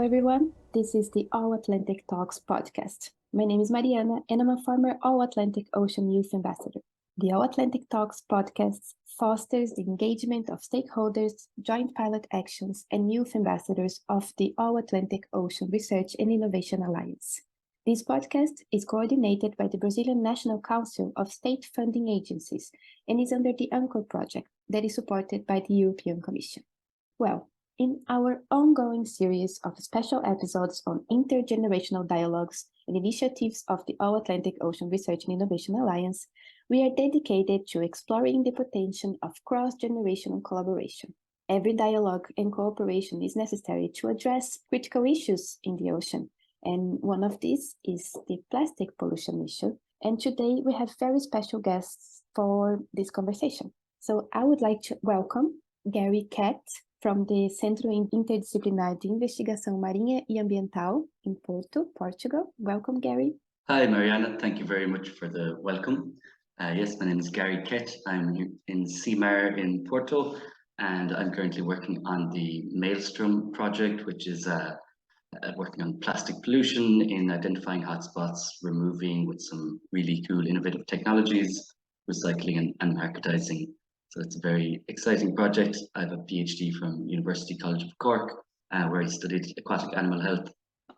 everyone. This is the All Atlantic Talks podcast. My name is Mariana, and I'm a former All Atlantic Ocean Youth Ambassador. The All Atlantic Talks podcast fosters the engagement of stakeholders, joint pilot actions, and youth ambassadors of the All Atlantic Ocean Research and Innovation Alliance. This podcast is coordinated by the Brazilian National Council of State Funding Agencies and is under the Anchor project that is supported by the European Commission. Well, in our ongoing series of special episodes on intergenerational dialogues and initiatives of the All Atlantic Ocean Research and Innovation Alliance, we are dedicated to exploring the potential of cross-generational collaboration. Every dialogue and cooperation is necessary to address critical issues in the ocean, and one of these is the plastic pollution issue. And today we have very special guests for this conversation. So I would like to welcome Gary Kett, from the Centro Interdisciplinar de Investigação Marinha e Ambiental in Porto, Portugal. Welcome, Gary. Hi, Mariana. Thank you very much for the welcome. Yes, my name is Gary Kett. I'm in CMAR in Porto, and I'm currently working on the Maelstrom project, which is working on plastic pollution, in identifying hotspots, removing with some really cool innovative technologies, recycling and marketizing. So it's a very exciting project. I have a PhD from University College of Cork, where I studied aquatic animal health,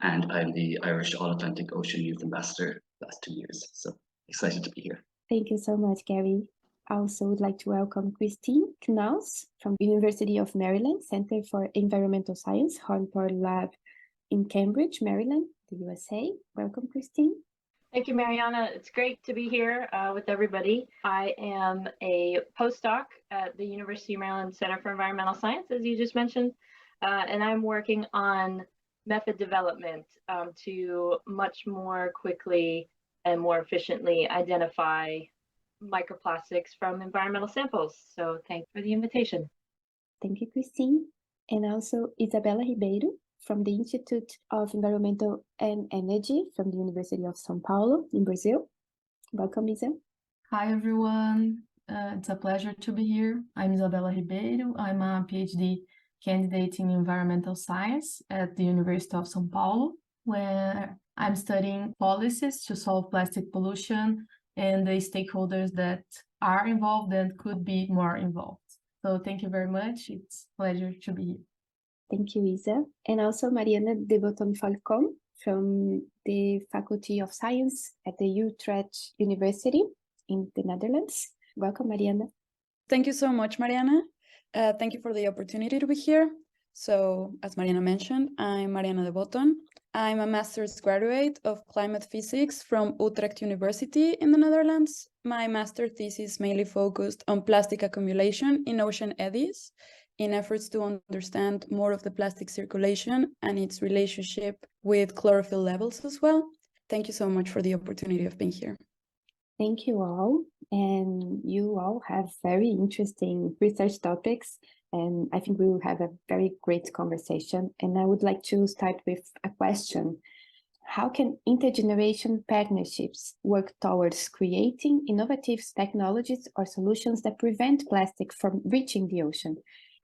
and I'm the Irish All-Atlantic Ocean Youth Ambassador the last 2 years. So excited to be here. Thank you so much, Gary. I also would like to welcome Christine Knaus from the University of Maryland, Center for Environmental Science, Hornport Lab in Cambridge, Maryland, the USA. Welcome, Christine. Thank you, Mariana. It's great to be here with everybody. I am a postdoc at the University of Maryland Center for Environmental Science, as you just mentioned, and I'm working on method development to much more quickly and more efficiently identify microplastics from environmental samples. So thanks for the invitation. Thank you, Christine. And also Isabela Ribeiro, from the Institute of Environmental and Energy from the University of São Paulo in Brazil. Welcome, Isa. Hi, everyone. It's a pleasure to be here. I'm Isabela Ribeiro. I'm a PhD candidate in environmental science at the University of São Paulo, where I'm studying policies to solve plastic pollution and the stakeholders that are involved and could be more involved. So thank you very much. It's a pleasure to be here. Thank you, Isa. And also Mariana de Botton Falcon from the Faculty of Science at the Utrecht University in the Netherlands. Welcome, Mariana. Thank you so much, Mariana. Thank you for the opportunity to be here. So, as Mariana mentioned, I'm Mariana de Botton. I'm a master's graduate of climate physics from Utrecht University in the Netherlands. My master thesis mainly focused on plastic accumulation in ocean eddies, in efforts to understand more of the plastic circulation and its relationship with chlorophyll levels as well. Thank you so much for the opportunity of being here. Thank you all. And you all have very interesting research topics, and I think we will have a very great conversation. And I would like to start with a question. How can intergeneration partnerships work towards creating innovative technologies or solutions that prevent plastic from reaching the ocean?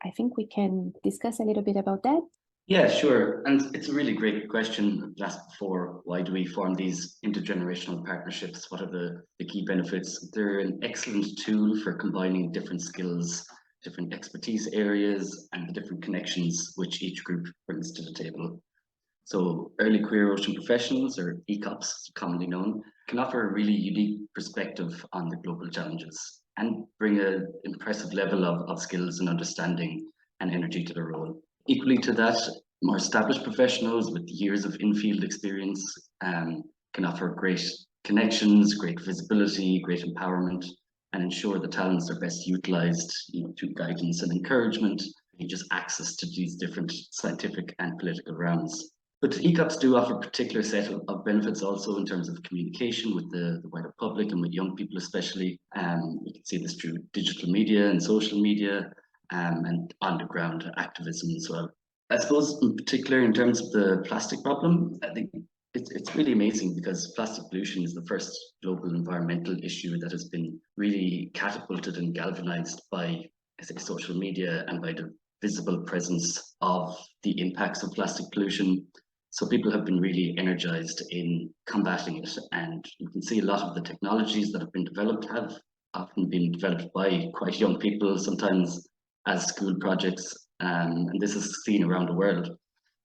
I think we can discuss a little bit about that. Yeah, sure. And it's a really great question asked before. Why do we form these intergenerational partnerships? What are the key benefits? They're an excellent tool for combining different skills, different expertise areas, and the different connections which each group brings to the table. So early career ocean professionals, or ECOPs, commonly known, can offer a really unique perspective on the global challenges and bring an impressive level of skills and understanding and energy to the role. Equally to that, more established professionals with years of in-field experience can offer great connections, great visibility, great empowerment, and ensure the talents are best utilized through guidance and encouragement, and just access to these different scientific and political realms. But ECOPs do offer a particular set of benefits also in terms of communication with the wider public and with young people especially. We can see this through digital media and social media and on-the-ground activism as well. I suppose in particular in terms of the plastic problem, I think it's really amazing because plastic pollution is the first global environmental issue that has been really catapulted and galvanized by, I say, social media and by the visible presence of the impacts of plastic pollution. So people have been really energized in combating it. And you can see a lot of the technologies that have been developed have often been developed by quite young people, sometimes as school projects. And this is seen around the world.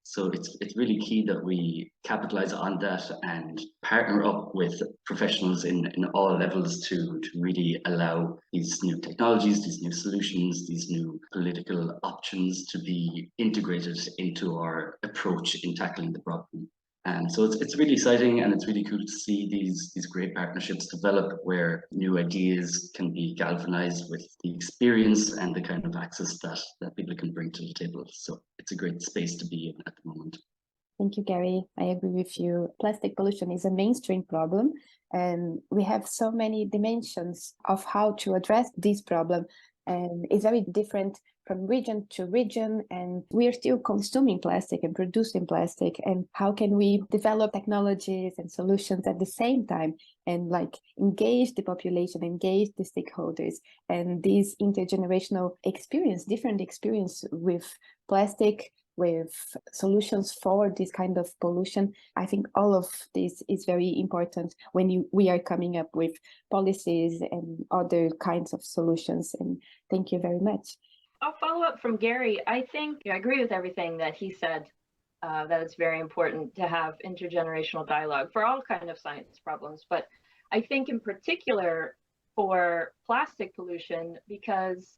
So it's really key that we capitalize on that and partner up with professionals in all levels to really allow these new technologies, these new solutions, these new political options to be integrated into our approach in tackling the problem. And so it's really exciting, and it's really cool to see these great partnerships develop where new ideas can be galvanized with the experience and the kind of access that people can bring to the table. So it's a great space to be in at the moment. Thank you, Gary. I agree with you. Plastic pollution is a mainstream problem, and we have so many dimensions of how to address this problem. And it's very different from region to region, and we are still consuming plastic and producing plastic. And how can we develop technologies and solutions at the same time and engage the population, engage the stakeholders, and this intergenerational experience, different experience with plastic, with solutions for this kind of pollution. I think all of this is very important when we are coming up with policies and other kinds of solutions. And thank you very much. I'll follow up from Gary. I think I agree with everything that he said, that it's very important to have intergenerational dialogue for all kinds of science problems. But I think in particular for plastic pollution, because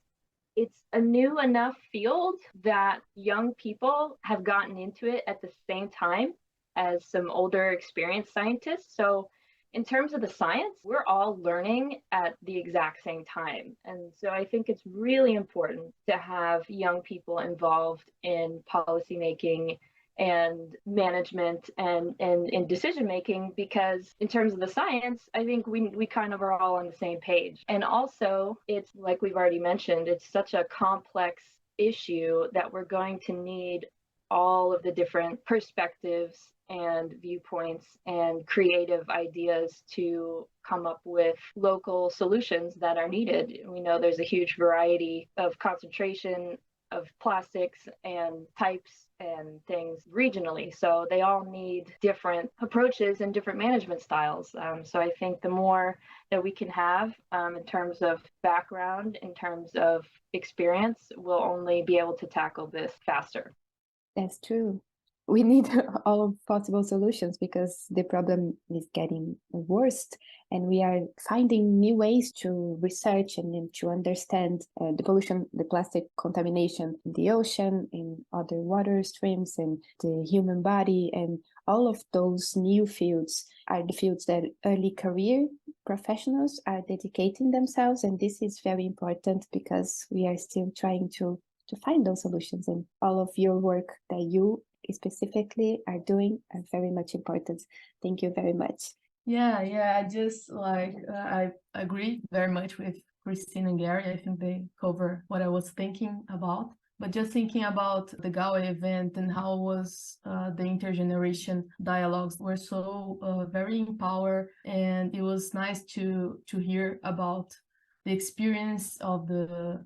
it's a new enough field that young people have gotten into it at the same time as some older experienced scientists. So in terms of the science, we're all learning at the exact same time. And so I think it's really important to have young people involved in policymaking and management and in decision making, because in terms of the science, I think we kind of are all on the same page. And also, it's like we've already mentioned, it's such a complex issue that we're going to need all of the different perspectives and viewpoints and creative ideas to come up with local solutions that are needed. We know there's a huge variety of concentration of plastics and types and things regionally. So they all need different approaches and different management styles. So I think the more that we can have in terms of background, in terms of experience, we'll only be able to tackle this faster. That's true. We need all possible solutions because the problem is getting worse, and we are finding new ways to research and to understand the pollution, the plastic contamination in the ocean, in other water streams, and the human body. And all of those new fields are the fields that early career professionals are dedicating themselves. And this is very important because we are still trying to find those solutions, and all of your work that you specifically are doing are very much important. Thank you very much. I just I agree very much with Christine and Gary. I think they cover what I was thinking about. But just thinking about the Galway event and how was the intergeneration dialogues were so very empowered, and it was nice to hear about the experience of the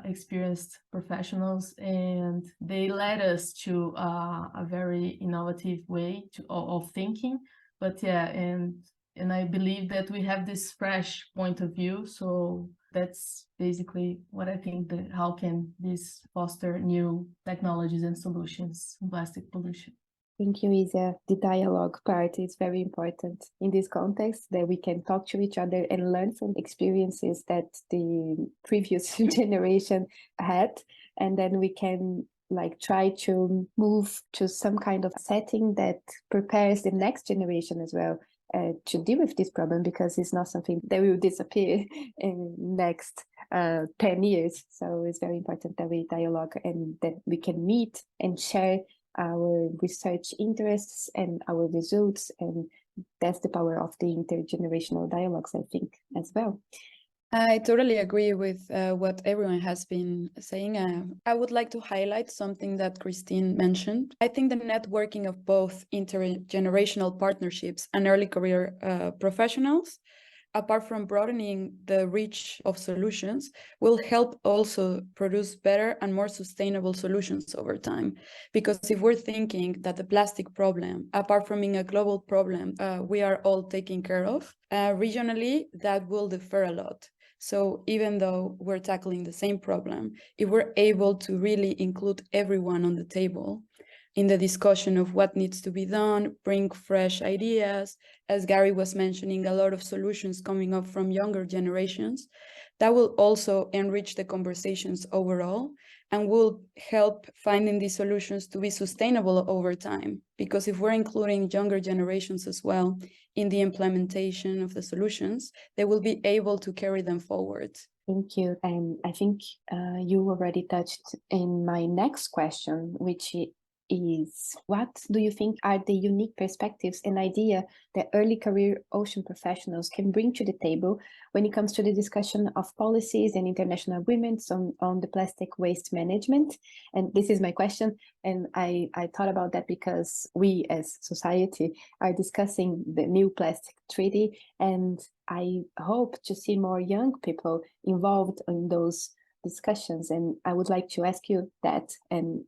experienced professionals, and they led us to a very innovative way of thinking. But and I believe that we have this fresh point of view. So that's basically what I think, that how can this foster new technologies and solutions in plastic pollution. Thank you, Isa. The dialogue part is very important in this context, that we can talk to each other and learn from experiences that the previous generation had. And then we can try to move to some kind of setting that prepares the next generation as well to deal with this problem, because it's not something that will disappear in next 10 years. So it's very important that we dialogue and that we can meet and share our research interests and our results, and that's the power of the intergenerational dialogues, I think, as well. I totally agree with what everyone has been saying. I would like to highlight something that Christine mentioned. I think the networking of both intergenerational partnerships and early career professionals apart from broadening the reach of solutions, will help also produce better and more sustainable solutions over time. Because if we're thinking that the plastic problem, apart from being a global problem, we are all taking care of, regionally, that will differ a lot. So even though we're tackling the same problem, if we're able to really include everyone on the table in the discussion of what needs to be done, bring fresh ideas, as Gary was mentioning, a lot of solutions coming up from younger generations, that will also enrich the conversations overall and will help finding these solutions to be sustainable over time. Because if we're including younger generations as well in the implementation of the solutions, they will be able to carry them forward. Thank you. And I think you already touched in my next question, which is what do you think are the unique perspectives and idea that early career ocean professionals can bring to the table when it comes to the discussion of policies and international agreements on the plastic waste management? And this is my question. And I thought about that because we as society are discussing the new plastic treaty, and I hope to see more young people involved in those discussions. And I would like to ask you that, and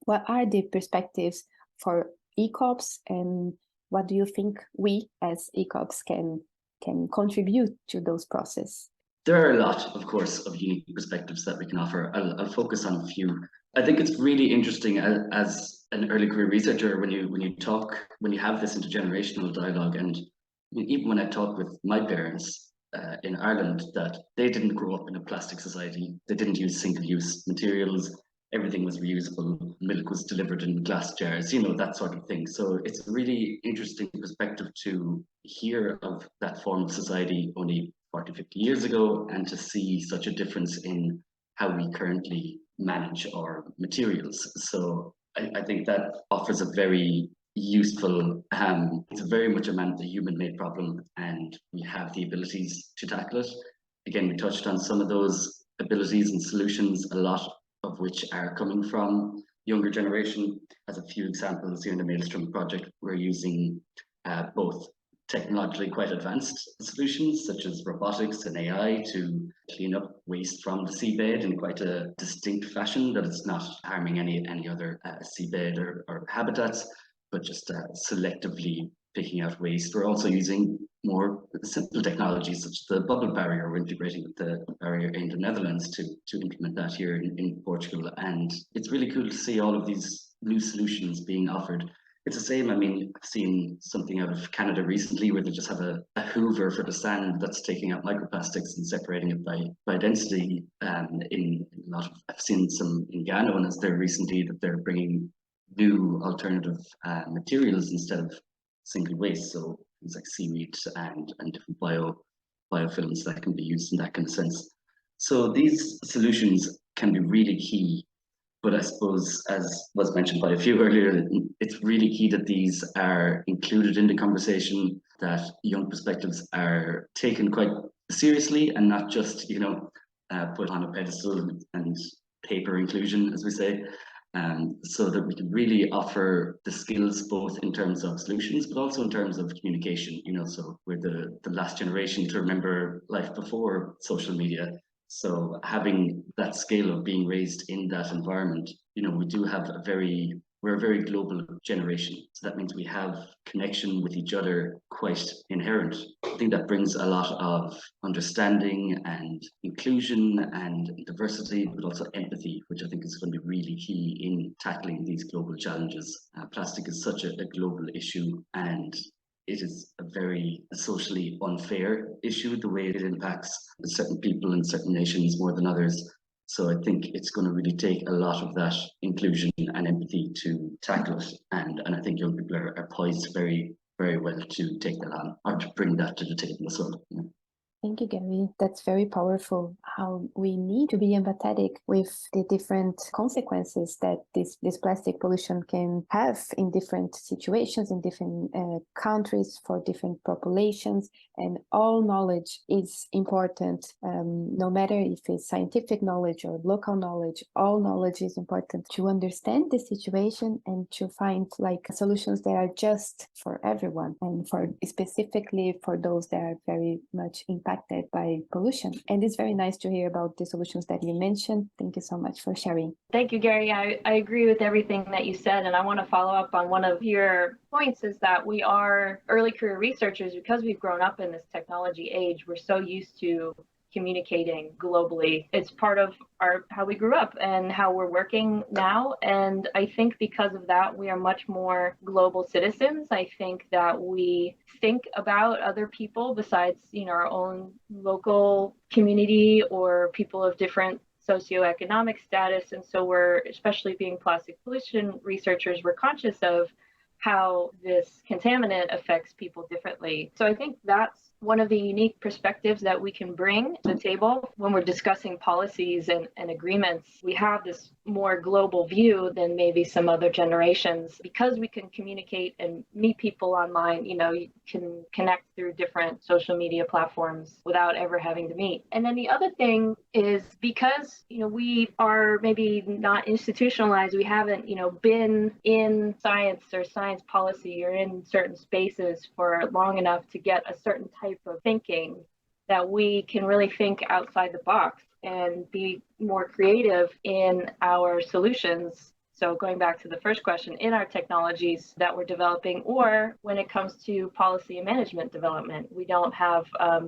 what are the perspectives for ECOPs, and what do you think we as ECOPs can contribute to those processes? There are a lot, of course, of unique perspectives that we can offer. I'll focus on a few. I think it's really interesting as an early career researcher when you have this intergenerational dialogue, and even when I talk with my parents in Ireland, that they didn't grow up in a plastic society, they didn't use single-use materials. Everything was reusable, milk was delivered in glass jars, that sort of thing. So it's a really interesting perspective to hear of that form of society only 40, 50 years ago, and to see such a difference in how we currently manage our materials. So I think that offers a very useful, it's very much a human-made problem, and we have the abilities to tackle it. Again, we touched on some of those abilities and solutions, a lot of which are coming from younger generation. As a few examples here in the Maelstrom project, we're using both technologically quite advanced solutions such as robotics and AI to clean up waste from the seabed in quite a distinct fashion that it's not harming any other seabed or habitats, but just selectively picking out waste. We're also using more simple technologies such as the bubble barrier. We're integrating with the barrier in the Netherlands to implement that here in Portugal. And it's really cool to see all of these new solutions being offered. It's the same, I've seen something out of Canada recently where they just have a hoover for the sand that's taking out microplastics and separating it by density. I've seen some in Ghana when I was there recently, that they're bringing new alternative materials instead of single waste, so things like seaweed and different biofilms that can be used in that kind of sense. So these solutions can be really key, but I suppose, as was mentioned by a few earlier, it's really key that these are included in the conversation, that young perspectives are taken quite seriously and not just, put on a pedestal and paper inclusion, as we say. So that we can really offer the skills both in terms of solutions, but also in terms of communication, so we're the last generation to remember life before social media. So having that skill of being raised in that environment, we do have we're a very global generation. So that means we have connection with each other quite inherent. I think that brings a lot of understanding and inclusion and diversity, but also empathy, which I think is going to be really key in tackling these global challenges. Plastic is such a global issue, and it is a very socially unfair issue, the way it impacts certain people in certain nations more than others. So I think it's going to really take a lot of that inclusion and empathy to tackle it. And I think young people are poised very, very well to take that on, or to bring that to the table as well. Thank you, Gary. That's very powerful, how we need to be empathetic with the different consequences that this plastic pollution can have in different situations, in different countries, for different populations. And all knowledge is important, no matter if it's scientific knowledge or local knowledge. All knowledge is important to understand the situation and to find like solutions that are just for everyone, and for specifically for those that are very much impacted by pollution. And it's very nice to hear about the solutions that you mentioned. Thank you so much for sharing. Thank you, Gary. I agree with everything that you said, and I want to follow up on one of your points, is that we are early career researchers because we've grown up in this technology age. We're so used to communicating globally. It's part of how we grew up and how we're working now. And I think because of that, we are much more global citizens. I think that we think about other people besides, our own local community or people of different socioeconomic status. And so we're, especially being plastic pollution researchers, we're conscious of how this contaminant affects people differently. So I think that's one of the unique perspectives that we can bring to the table when we're discussing policies and agreements. We have this more global view than maybe some other generations, because we can communicate and meet people online. You can connect through different social media platforms without ever having to meet. And then the other thing is, because we are maybe not institutionalized, we haven't been in science or science policy or in certain spaces for long enough to get a certain type of thinking, that we can really think outside the box and be more creative in our solutions. So going back to the first question, in our technologies that we're developing, or when it comes to policy and management development, we don't have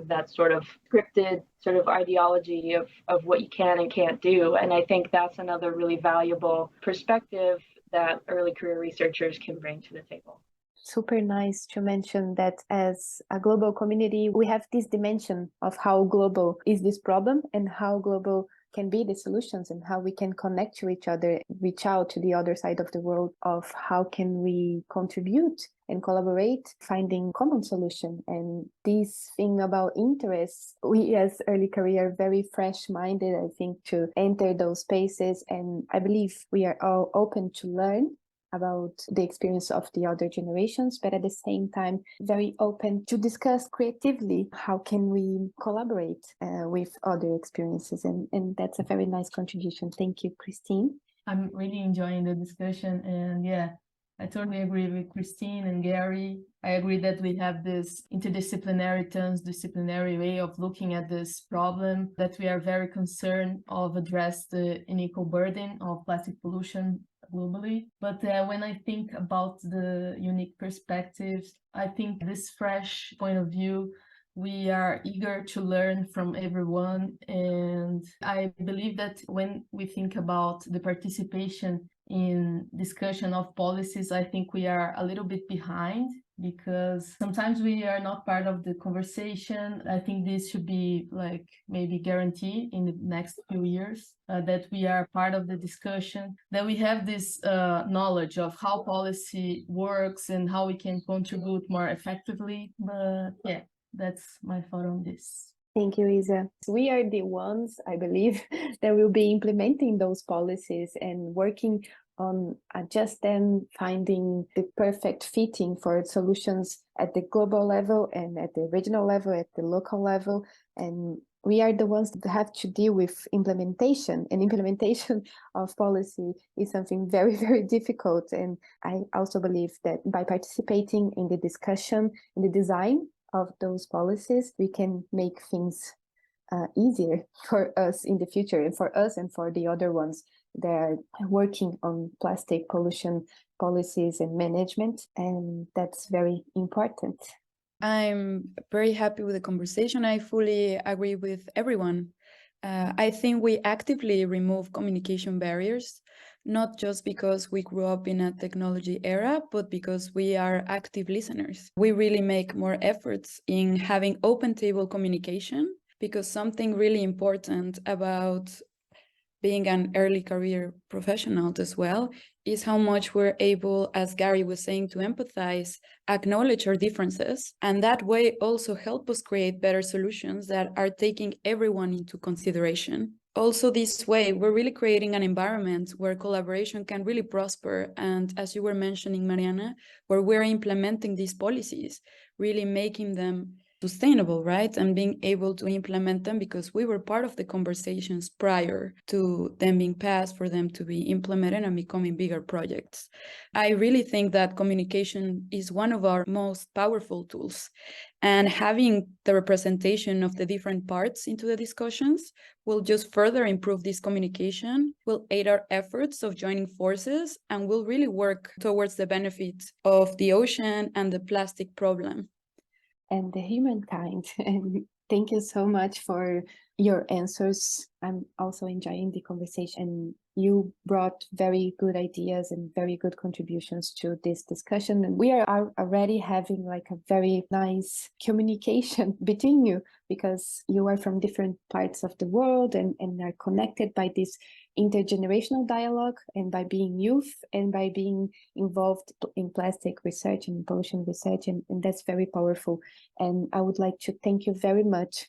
that sort of scripted sort of ideology of what you can and can't do. And I think that's another really valuable perspective that early career researchers can bring to the table. Super nice to mention that as a global community, we have this dimension of how global is this problem and how global can be the solutions, and how we can connect to each other, reach out to the other side of the world, of how can we contribute and collaborate, finding common solution. And this thing about interests, we as early career are very fresh-minded, I think, to enter those spaces. And I believe we are all open to learn about the experience of the other generations, but at the same time, very open to discuss creatively how can we collaborate with other experiences. And that's a very nice contribution. Thank you, Christine. I'm really enjoying the discussion, and yeah, I totally agree with Christine and Gary. I agree that we have this interdisciplinary, transdisciplinary way of looking at this problem, that we are very concerned of address the unequal burden of plastic pollution globally. But when I think about the unique perspectives, I think this fresh point of view, we are eager to learn from everyone. And I believe that when we think about the participation in discussion of policies, I think we are a little bit behind, because sometimes we are not part of the conversation. I think this should be like maybe guaranteed in the next few years, that we are part of the discussion, that we have this knowledge of how policy works and how we can contribute more effectively. But yeah, that's my thought on this. Thank you, Isa. We are the ones, I believe, that will be implementing those policies and working on adjust them, finding the perfect fitting for solutions at the global level and at the regional level, at the local level. And we are the ones that have to deal with implementation, and implementation of policy is something very, very difficult. And I also believe that by participating in the discussion, in the design of those policies, we can make things easier for us in the future, and for us and for the other ones that are working on plastic pollution policies and management. And that's very important. I'm very happy with the conversation. I fully agree with everyone. I think we actively remove communication barriers, not just because we grew up in a technology era, but because we are active listeners. We really make more efforts in having open table communication, because something really important about being an early career professional as well is how much we're able, as Gary was saying, to empathize, acknowledge our differences, and that way also help us create better solutions that are taking everyone into consideration. Also, this way, we're really creating an environment where collaboration can really prosper. And as you were mentioning, Mariana, where we're implementing these policies, really making them sustainable, right? And being able to implement them because we were part of the conversations prior to them being passed for them to be implemented and becoming bigger projects. I really think that communication is one of our most powerful tools. And having the representation of the different parts into the discussions will just further improve this communication, will aid our efforts of joining forces, and will really work towards the benefit of the ocean and the plastic problem. And the humankind. And thank you so much for your answers. I'm also enjoying the conversation. You brought very good ideas and very good contributions to this discussion. And we are already having like a very nice communication between you because you are from different parts of the world and are connected by this intergenerational dialogue and by being youth and by being involved in plastic research and pollution research. And that's very powerful. And I would like to thank you very much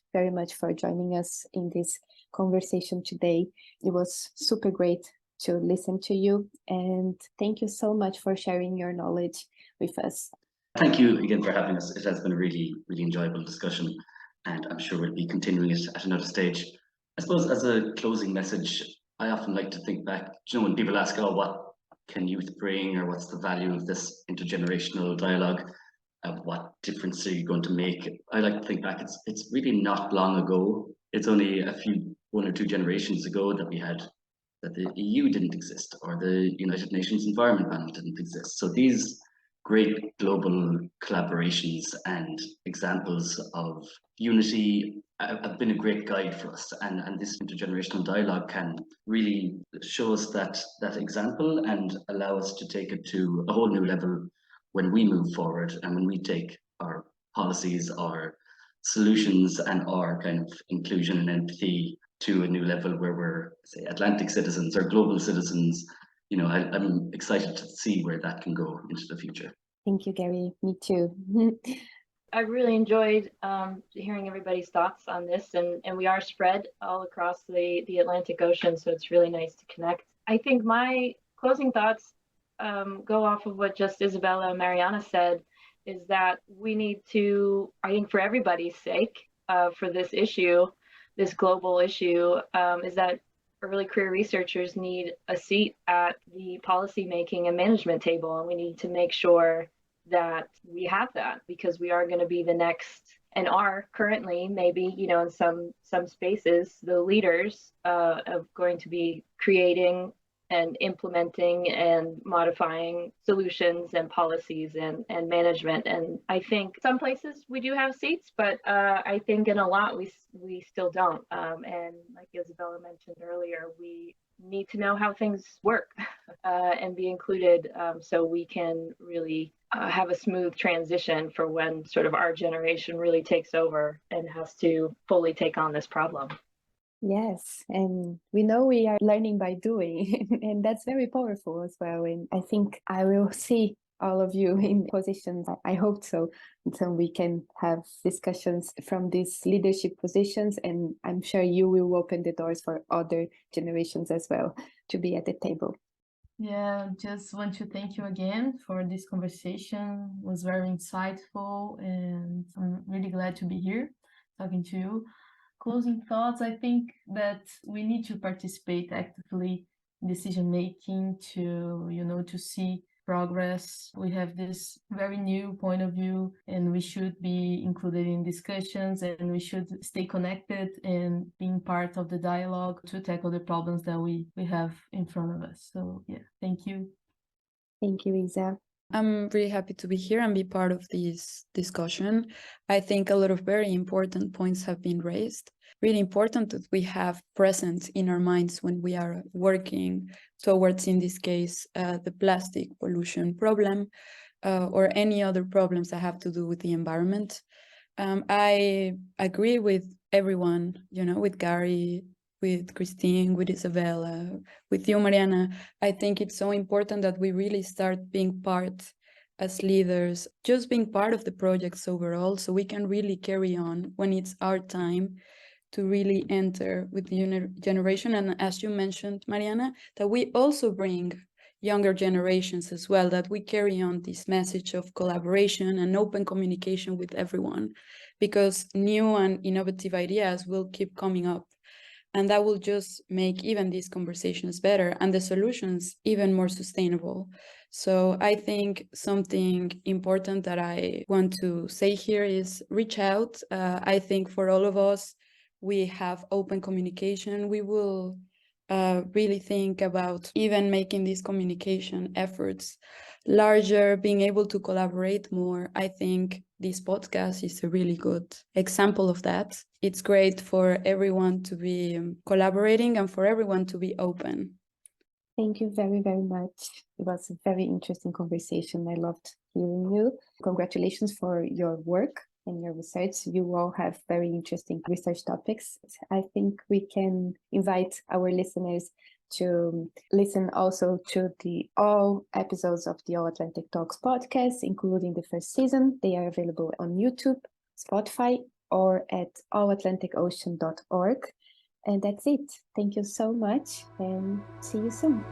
for joining us in this conversation today. It was super great to listen to you. And thank you so much for sharing your knowledge with us. Thank you again for having us. It has been a really, really enjoyable discussion, and I'm sure we'll be continuing it at another stage. I suppose as a closing message, I often like to think back, when people ask, oh, what can youth bring, or what's the value of this intergenerational dialogue? What difference are you going to make? I like to think back, it's really not long ago. It's only one or two generations ago that the EU didn't exist, or the United Nations Environment Panel didn't exist. So these great global collaborations and examples of unity have been a great guide for us, and this intergenerational dialogue can really show us that example and allow us to take it to a whole new level when we move forward and when we take our policies, our solutions, and our kind of inclusion and empathy to a new level where we're, say, Atlantic citizens or global citizens. I'm excited to see where that can go into the future. Thank you, Gary. Me too. I really enjoyed hearing everybody's thoughts on this, and we are spread all across the Atlantic Ocean, so it's really nice to connect. I think my closing thoughts go off of what just Isabella and Mariana said, is that we need to, I think for everybody's sake, for this issue, this global issue, is that early career researchers need a seat at the policy making and management table, and we need to make sure that we have that, because we are going to be the next, and are currently maybe, in some spaces, the leaders of going to be creating and implementing and modifying solutions and policies and management. And I think some places we do have seats, but I think in a lot we still don't. And like Isabella mentioned earlier, we need to know how things work and be included, so we can really have a smooth transition for when sort of our generation really takes over and has to fully take on this problem. Yes, and we know we are learning by doing, and that's very powerful as well. And I think I will see all of you in positions. I hope so, until we can have discussions from these leadership positions, and I'm sure you will open the doors for other generations as well to be at the table. Yeah, just want to thank you again for this conversation. It was very insightful, and I'm really glad to be here talking to you. Closing thoughts, I think that we need to participate actively in decision making to see progress. We have this very new point of view, and we should be included in discussions, and we should stay connected and being part of the dialogue to tackle the problems that we have in front of us. So yeah, thank you. Thank you, Isa. I'm really happy to be here and be part of this discussion. I think a lot of very important points have been raised. Really important that we have present in our minds when we are working towards, in this case, the plastic pollution problem or any other problems that have to do with the environment. I agree with everyone, with Gary, with Christine, with Isabella, with you, Mariana. I think it's so important that we really start being part as leaders, just being part of the projects overall, so we can really carry on when it's our time to really enter with the generation. And as you mentioned, Mariana, that we also bring younger generations as well, that we carry on this message of collaboration and open communication with everyone, because new and innovative ideas will keep coming up. And that will just make even these conversations better and the solutions even more sustainable. So I think something important that I want to say here is reach out. I think for all of us, we have open communication. We will really think about even making these communication efforts larger, being able to collaborate more. I think this podcast is a really good example of that. It's great for everyone to be collaborating and for everyone to be open. Thank you very, very much. It was a very interesting conversation. I loved hearing you. Congratulations for your work and your research. You all have very interesting research topics. I think we can invite our listeners to listen also to all episodes of the All Atlantic Talks podcast, including the first season. They are available on YouTube, Spotify, or at allatlanticocean.org. And that's it. Thank you so much and see you soon.